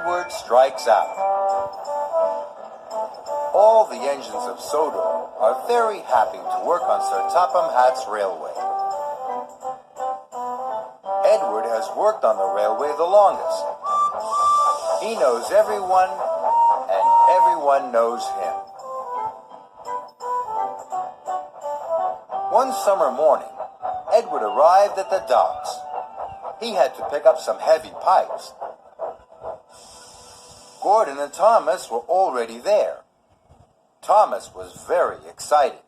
Edward Strikes Out. All the engines of Sodor are very happy to work on Sir Topham Hatt's railway. Edward has worked on the railway the longest. He knows everyone, and everyone knows him. One summer morning, Edward arrived at the docks. He had to pick up some heavy pipes. Gordon and Thomas were already there. Thomas was very excited.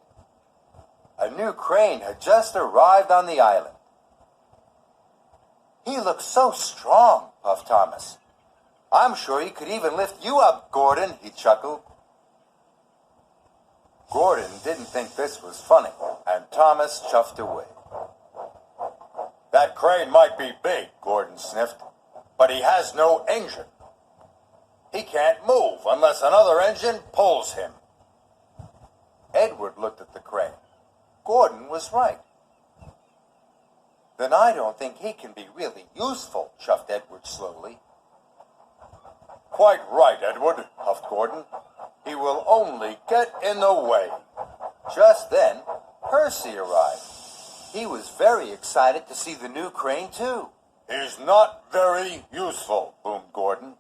A new crane had just arrived on the island. "He looks so strong," puffed Thomas. "I'm sure he could even lift you up, Gordon," he chuckled. Gordon didn't think this was funny, and Thomas chuffed away. "That crane might be big," Gordon sniffed, "but he has no engine. He can't move unless another engine pulls him." Edward looked at the crane. Gordon was right. "Then I don't think he can be really useful," chuffed Edward slowly. "Quite right, Edward," puffed Gordon. "He will only get in the way." Just then, Percy arrived. He was very excited to see the new crane, too. "He's not very useful," boomed Gordon.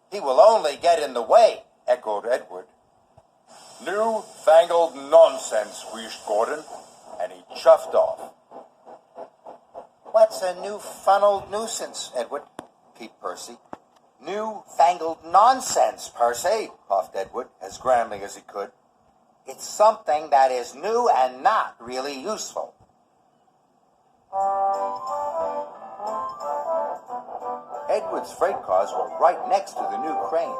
"He will only get in the way," echoed Edward. "New-fangled nonsense," wheezed Gordon, and he chuffed off. "What's a new-funneled nuisance, Edward?" peeped Percy. "New-fangled nonsense, Percy," puffed Edward, as grandly as he could. "It's something that is new and not really useful." Edward's freight cars were right next to the new crane.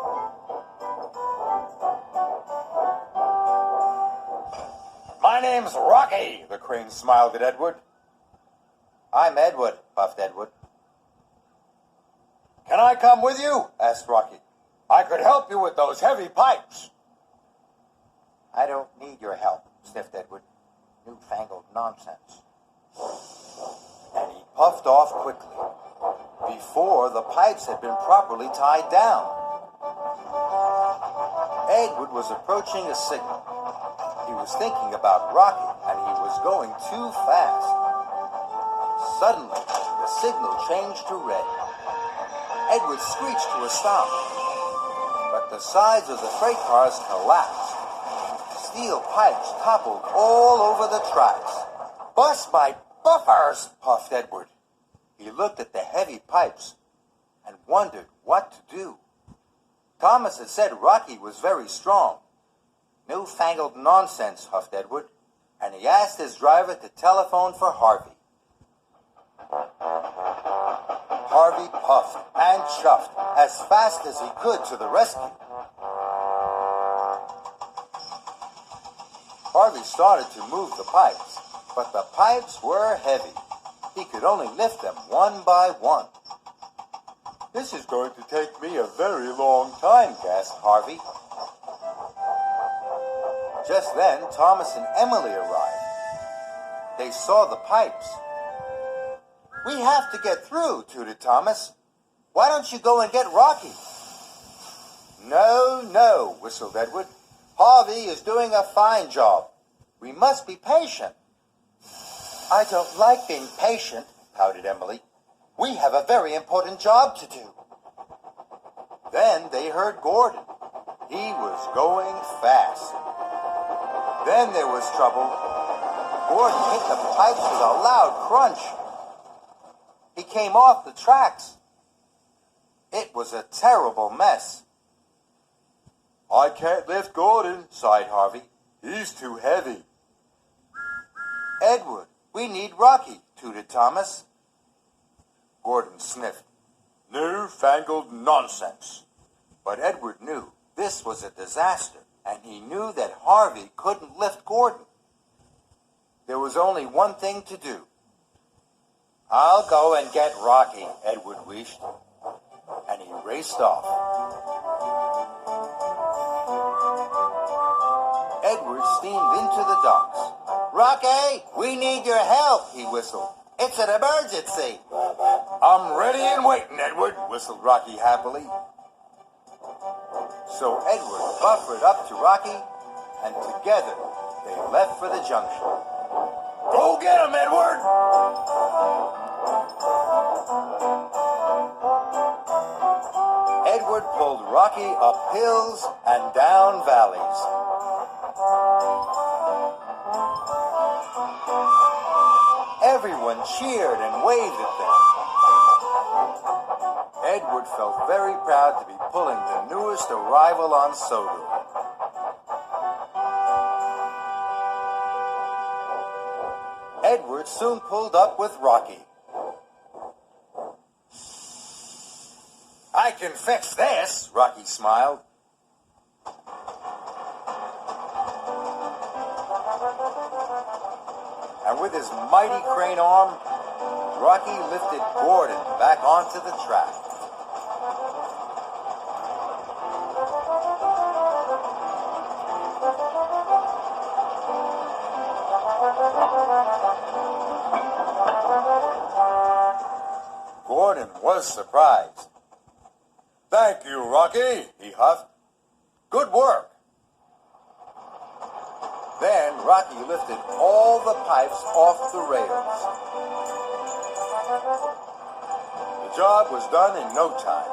"My name's Rocky," the crane smiled at Edward. "I'm Edward," puffed Edward. "Can I come with you?" asked Rocky. "I could help you with those heavy pipes." "I don't need your help," sniffed Edward. "Newfangled nonsense." And he puffed off quickly, before the pipes had been properly tied down. Edward was approaching a signal. He was thinking about Rocky, and he was going too fast. Suddenly, the signal changed to red. Edward screeched to a stop, but the sides of the freight cars collapsed. Steel pipes toppled all over the tracks. "Bust my buffers," puffed Edward. He looked at the heavy pipes and wondered what to do. Thomas had said Rocky was very strong. "Newfangled nonsense," huffed Edward, and he asked his driver to telephone for Harvey. Harvey puffed and chuffed as fast as he could to the rescue. Harvey started to move the pipes, but the pipes were heavy. He could only lift them one by one. "This is going to take me a very long time," gasped Harvey. Just then, Thomas and Emily arrived. They saw the pipes. "We have to get through," tooted Thomas. "Why don't you go and get Rocky?" "No, no," whistled Edward. "Harvey is doing a fine job. We must be patient." "I don't like being patient," pouted Emily. "We have a very important job to do." Then they heard Gordon. He was going fast. Then there was trouble. Gordon hit the pipes with a loud crunch. He came off the tracks. It was a terrible mess. "I can't lift Gordon," sighed Harvey. "He's too heavy." "Edward, we need Rocky," tooted Thomas. Gordon sniffed. "Newfangled nonsense." But Edward knew this was a disaster, and he knew that Harvey couldn't lift Gordon. There was only one thing to do. "I'll go and get Rocky," Edward wished, and he raced off. Edward steamed into the docks. "Rocky, we need your help," he whistled. "It's an emergency." "I'm ready and waiting, Edward," whistled Rocky happily. So Edward buffered up to Rocky, and together they left for the junction. Go get him, Edward! Edward pulled Rocky up hills and down valleys. Everyone cheered and waved at them. Edward felt very proud to be pulling the newest arrival on Sodor. Edward soon pulled up with Rocky. I can fix this, Rocky smiled. And with his mighty crane arm, Rocky lifted Gordon back onto the track. Gordon was surprised. Thank you, Rocky, he huffed. Good work. Then Rocky lifted all the pipes off the rails. The job was done in no time.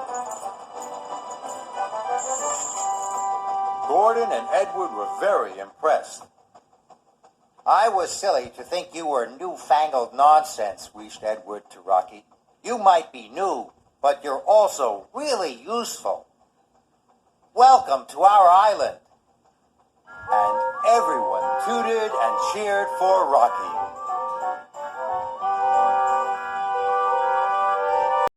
Gordon and Edward were very impressed. I was silly to think you were newfangled nonsense, wheezed Edward to Rocky. You might be new, but you're also really useful. Welcome to our island. And everyone tooted and cheered for Rocky.